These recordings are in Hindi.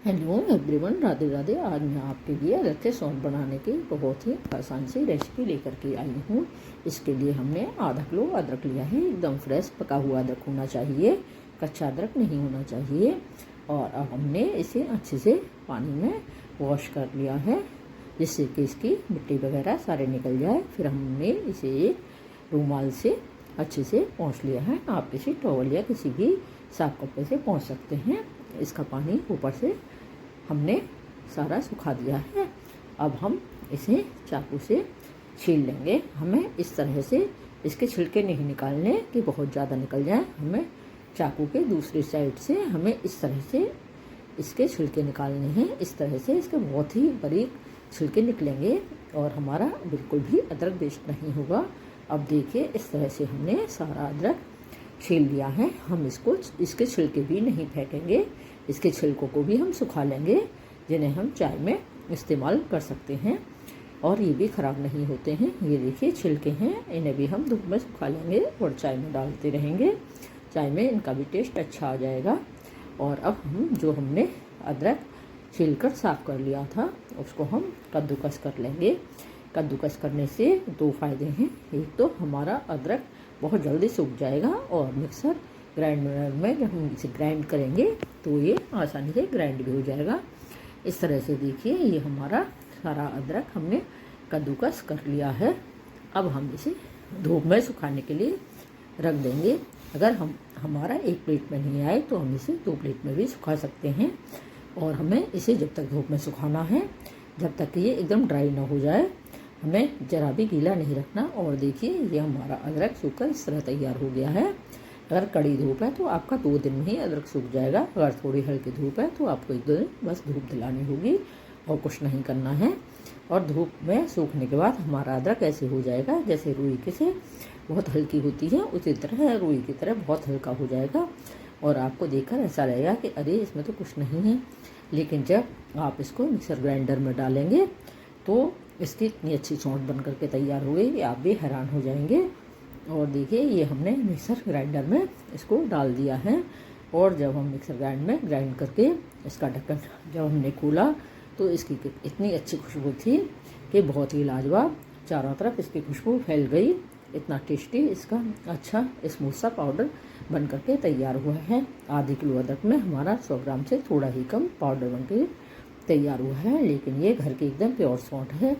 Hello everyone, Radhe Radhe. आज मैं आपके लिए अदरक के सौंठ बनाने की बहुत ही आसान सी रेसिपी लेकर के आई हूँ। इसके लिए हमने आधा किलो अदरक लिया है। एकदम फ्रेश पका हुआ अदरक होना चाहिए, कच्चा अदरक नहीं होना चाहिए। और अब हमने इसे अच्छे से पानी में वॉश कर लिया है, जिससे कि इसकी मिट्टी वगैरह सारे निकल जाए। फिर हमने इसे एक रूमाल से अच्छे से पोंछ लिया है। आप किसी टॉवल या किसी भी साफ कपड़े से पोंछ सकते हैं। इसका पानी ऊपर से हमने सारा सुखा दिया है। अब हम इसे चाकू से छील लेंगे। हमें इस तरह से इसके छिलके नहीं निकालने कि बहुत ज़्यादा निकल जाए। हमें चाकू के दूसरी साइड से हमें इस तरह से इसके छिलके निकालने हैं। इस तरह से इसके बहुत ही बारीक छिलके निकलेंगे और हमारा बिल्कुल भी अदरक वेस्ट नहीं होगा। अब देखिए, इस तरह से हमने सारा अदरक छील लिया है। हम इसके छिलके भी नहीं फेंकेंगे, इसके छिलकों को भी हम सुखा लेंगे, जिन्हें हम चाय में इस्तेमाल कर सकते हैं और ये भी ख़राब नहीं होते हैं। ये देखिए छिलके हैं, इन्हें भी हम धूप में सुखा लेंगे और चाय में डालते रहेंगे। चाय में इनका भी टेस्ट अच्छा आ जाएगा। और अब हम जो हमने अदरक छील कर साफ़ कर लिया था, उसको हम कद्दूकस कर लेंगे। कद्दूकस करने से दो फ़ायदे हैं। एक तो हमारा अदरक बहुत जल्दी सूख जाएगा और मिक्सर ग्राइंडर में जब हम इसे ग्राइंड करेंगे तो ये आसानी से ग्राइंड भी हो जाएगा। इस तरह से देखिए, ये हमारा सारा अदरक हमने कद्दूकस कर लिया है। अब हम इसे धूप में सुखाने के लिए रख देंगे। अगर हमारा एक प्लेट में नहीं आए तो हम इसे दो प्लेट में भी सुखा सकते हैं। और हमें इसे जब तक धूप में सुखाना है, जब तक ये एकदम ड्राई ना हो जाए। हमें ज़रा भी गीला नहीं रखना। और देखिए, ये हमारा अदरक सूखकर इस तरह तैयार हो गया है। अगर कड़ी धूप है तो आपका 2 दिन में ही अदरक सूख जाएगा। अगर थोड़ी हल्की धूप है तो आपको 1-2 दिन बस धूप दिलानी होगी और कुछ नहीं करना है। और धूप में सूखने के बाद हमारा अदरक ऐसे हो जाएगा जैसे रुई के से बहुत हल्की होती है, उसी तरह रुई की तरह बहुत हल्का हो जाएगा। और आपको देखकर ऐसा लगेगा कि अरे इसमें तो कुछ नहीं है। लेकिन जब आप इसको मिक्सर ग्राइंडर में डालेंगे तो इसकी इतनी अच्छी सौंठ बन करके तैयार हो गई कि आप भी हैरान हो जाएंगे। और देखिए, ये हमने मिक्सर ग्राइंडर में इसको डाल दिया है। और जब हम मिक्सर ग्राइंड में ग्राइंड करके इसका ढक्कन जब हमने खोला तो इसकी इतनी अच्छी खुशबू थी कि बहुत ही लाजवाब, चारों तरफ इसकी खुशबू फैल गई। इतना टेस्टी इसका अच्छा स्मूथ सा पाउडर बन करके तैयार हुआ है। आधे किलो अदरक में हमारा 100 ग्राम से थोड़ा ही कम पाउडर बन के तैयार हुआ है। लेकिन ये घर की एकदम प्योर सौंठ है,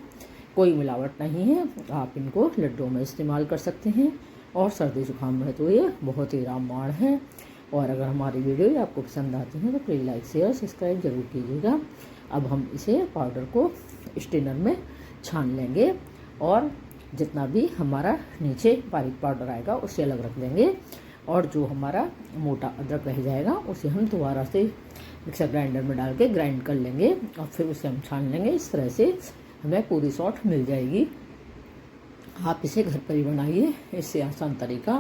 कोई मिलावट नहीं है। आप इनको लड्डू में इस्तेमाल कर सकते हैं और सर्दी जुकाम में तो ये बहुत ही रामबाण है। और अगर हमारी वीडियो आपको पसंद आती है तो प्लीज़ लाइक शेयर सब्सक्राइब जरूर कीजिएगा। अब हम इसे पाउडर को स्ट्रेनर में छान लेंगे और जितना भी हमारा नीचे बारीक पाउडर आएगा उसे अलग रख देंगे। और जो हमारा मोटा अदरक रह जाएगा उसे हम दोबारा से मिक्सर ग्राइंडर में डाल के ग्राइंड कर लेंगे और फिर उसे हम छान लेंगे। इस तरह से हमें पूरी सौंठ मिल जाएगी। आप इसे घर पर ही बनाइए, इससे आसान तरीका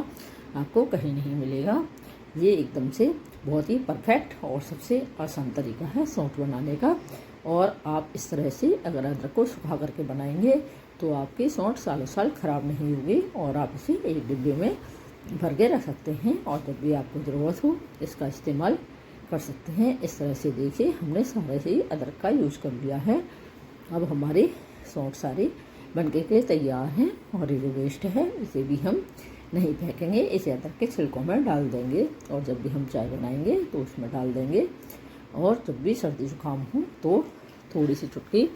आपको कहीं नहीं मिलेगा। ये एकदम से बहुत ही परफेक्ट और सबसे आसान तरीका है सौंठ बनाने का। और आप इस तरह से अगर अदरक को सुखा करके बनाएंगे तो आपकी सौंठ सालों साल ख़राब नहीं होगी। और आप इसे एक डिब्बे में भर के रख सकते हैं और जब भी आपको ज़रूरत हो इसका इस्तेमाल कर सकते हैं। इस तरह से देखिए, हमने सारे ही अदरक का यूज़ कर लिया है। अब हमारी सौंठ सारी बनके के तैयार हैं। और ये जो वेस्ट है इसे भी हम नहीं फेंकेंगे, इसे अदरक के छिलकों में डाल देंगे और जब भी हम चाय बनाएंगे तो उसमें डाल देंगे। और जब भी सर्दी जुकाम हो तो थोड़ी सी चुटकी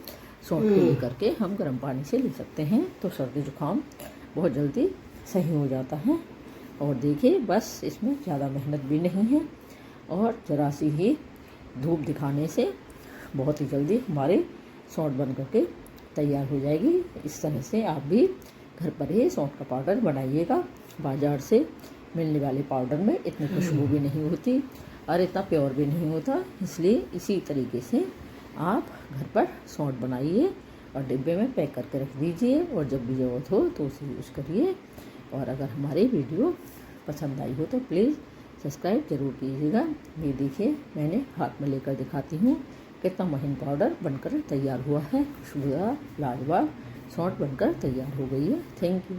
सौंठ के लेकर के हम गर्म पानी से ले सकते हैं, तो सर्दी जुकाम बहुत जल्दी सही हो जाता है। और देखिए, बस इसमें ज़्यादा मेहनत भी नहीं है और ज़रा सी ही धूप दिखाने से बहुत ही जल्दी हमारे सौंठ बन करके तैयार हो जाएगी। इस तरह से आप भी घर पर ही सौंठ का पाउडर बनाइएगा। बाज़ार से मिलने वाले पाउडर में इतनी खुशबू भी नहीं होती और इतना प्योर भी नहीं होता। इसलिए इसी तरीके से आप घर पर सौंठ बनाइए और डिब्बे में पैक करके रख दीजिए और जब भी ज़रूरत हो तो उसे यूज़ करिए। और अगर हमारी वीडियो पसंद आई हो तो प्लीज़ सब्सक्राइब ज़रूर कीजिएगा। ये देखिए, मैंने हाथ में लेकर दिखाती हूँ कितना महीन पाउडर बनकर तैयार हुआ है। खुशबूदार लाजवाब सौंठ बनकर तैयार हो गई है। Thank you.